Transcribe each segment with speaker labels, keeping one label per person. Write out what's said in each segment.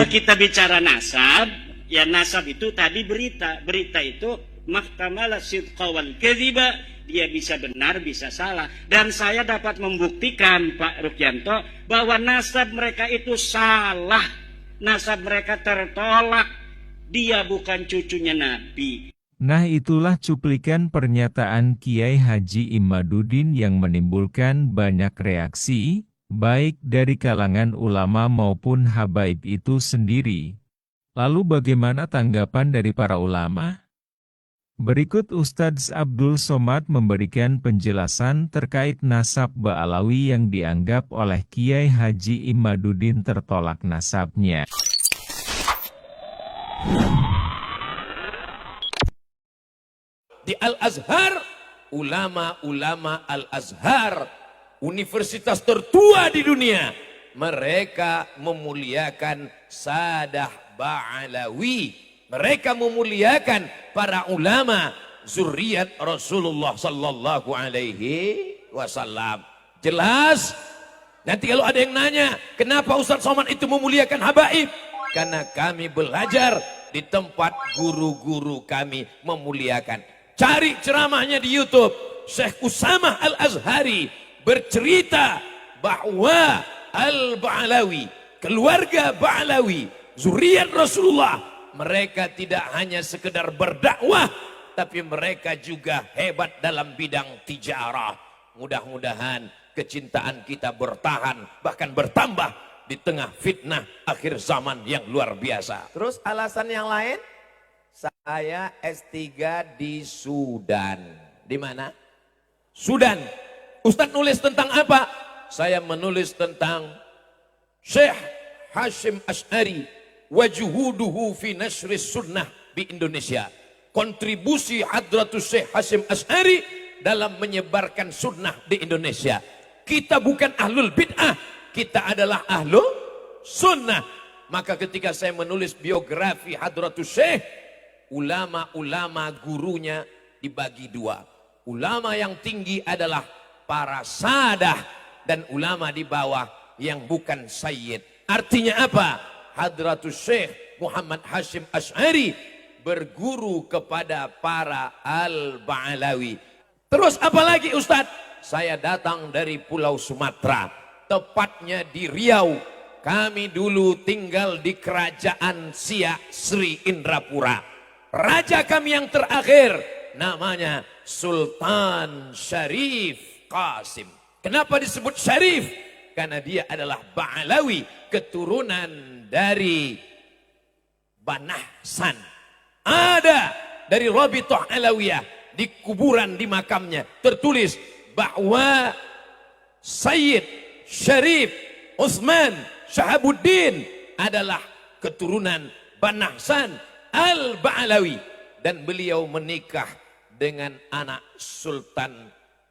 Speaker 1: kita bicara nasab, ya nasab itu tadi berita. Berita itu mahtamala sidqa wal kadhiba, dia bisa benar, bisa salah. Dan saya dapat membuktikan Pak Rukyanto bahwa nasab mereka itu salah. Nasab mereka tertolak. Dia bukan cucunya Nabi.
Speaker 2: Nah, itulah cuplikan pernyataan Kiai Haji Imaduddin yang menimbulkan banyak reaksi, baik dari kalangan ulama maupun habaib itu sendiri. Lalu bagaimana tanggapan dari para ulama? Berikut Ustadz Abdul Somad memberikan penjelasan terkait nasab Ba'alawi yang dianggap oleh Kiai Haji Imaduddin tertolak nasabnya.
Speaker 3: Di Al-Azhar, ulama-ulama Al-Azhar, universitas tertua di dunia, mereka memuliakan Sadah Ba'alawi. Mereka memuliakan para ulama zuriat Rasulullah sallallahu alaihi wasallam. Jelas? Nanti kalau ada yang nanya, kenapa Ustadz Somad itu memuliakan habaib? Karena kami belajar di tempat guru-guru kami memuliakan. Cari ceramahnya di YouTube. Syekh Usamah Al-Azhari bercerita bahwa Al-Ba'alawi, keluarga Ba'alawi, zuriat Rasulullah, mereka tidak hanya sekedar berdakwah, tapi mereka juga hebat dalam bidang tijarah. Mudah-mudahan kecintaan kita bertahan, bahkan bertambah di tengah fitnah akhir zaman yang luar biasa. Terus alasan yang lain? Saya S3 di Sudan. Di mana? Sudan. Ustadz nulis tentang apa? Saya menulis tentang Syekh Hasyim Asy'ari wa juhuduhu fi nasri sunnah di Indonesia. Kontribusi Hadratus Syekh Hasyim Asy'ari dalam menyebarkan sunnah di Indonesia. Kita bukan ahlul bid'ah, kita adalah ahlul sunnah. Maka ketika saya menulis biografi Hadratus Syekh, ulama-ulama gurunya dibagi dua. Ulama yang tinggi adalah para sadah, dan ulama di bawah yang bukan sayyid. Artinya apa? Hadratus Syekh Muhammad Hasyim Asy'ari berguru kepada para Al-Ba'alawi. Terus apa lagi Ustadz? Saya datang dari Pulau Sumatera, tepatnya di Riau. Kami dulu tinggal di kerajaan Siak Sri Indrapura. Raja kami yang terakhir namanya Sultan Syarif Qasim. Kenapa disebut Syarif? Karena dia adalah Ba'alawi, keturunan dari Banahsan. Ada dari Rabithah Alawiyah, di kuburan di makamnya tertulis bahwa Sayyid Syarif Utsman Syahabuddin adalah keturunan Banahsan Al-Ba'alawi, dan beliau menikah dengan anak Sultan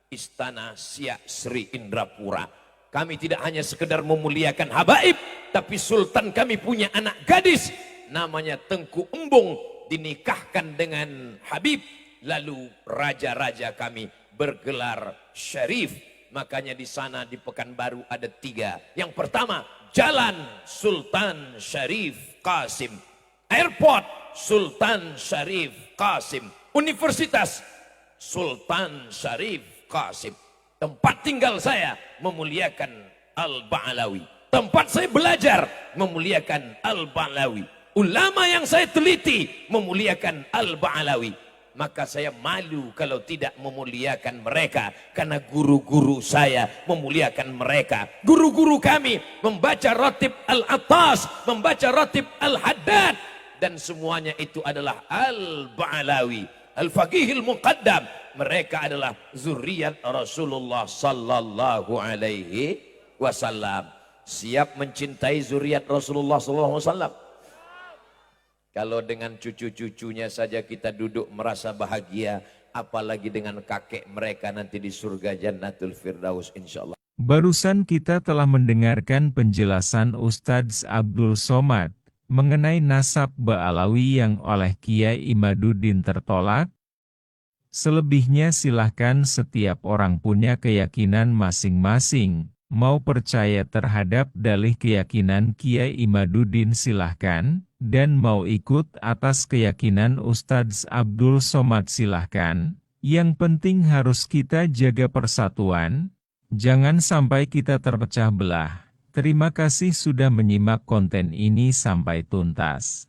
Speaker 3: Istana Siak Sri Indrapura. Kami tidak hanya sekedar memuliakan habaib, tapi sultan kami punya anak gadis namanya Tengku Embung, dinikahkan dengan Habib. Lalu raja-raja kami bergelar Syarif. Makanya di sana di Pekanbaru ada 3. Yang pertama, Jalan Sultan Syarif Qasim, Airport Sultan Syarif Qasim, Universitas Sultan Syarif Qasim. Tempat tinggal saya memuliakan Al-Ba'alawi. Tempat saya belajar memuliakan Al-Ba'alawi. Ulama yang saya teliti memuliakan Al-Ba'alawi. Maka saya malu kalau tidak memuliakan mereka, karena guru-guru saya memuliakan mereka. Guru-guru kami membaca Ratib Al-Attas, membaca Ratib Al-Haddad, dan semuanya itu adalah Al-Ba'alawi, Al-Faqihil Muqaddam. Mereka adalah zuriat Rasulullah sallallahu alaihi wasallam. Siap mencintai zuriat Rasulullah sallallahu alaihi wasallam? Kalau dengan cucu-cucunya saja kita duduk merasa bahagia, apalagi dengan kakek mereka nanti di surga Jannatul Firdaus insyaallah.
Speaker 2: Barusan kita telah mendengarkan penjelasan Ustadz Abdul Somad mengenai nasab Ba'alawi yang oleh Kiai Imaduddin tertolak. Selebihnya silahkan setiap orang punya keyakinan masing-masing. Mau percaya terhadap dalih keyakinan Kiai Imaduddin silahkan, dan mau ikut atas keyakinan Ustadz Abdul Somad silahkan. Yang penting harus kita jaga persatuan, jangan sampai kita terpecah belah. Terima kasih sudah menyimak konten ini sampai tuntas.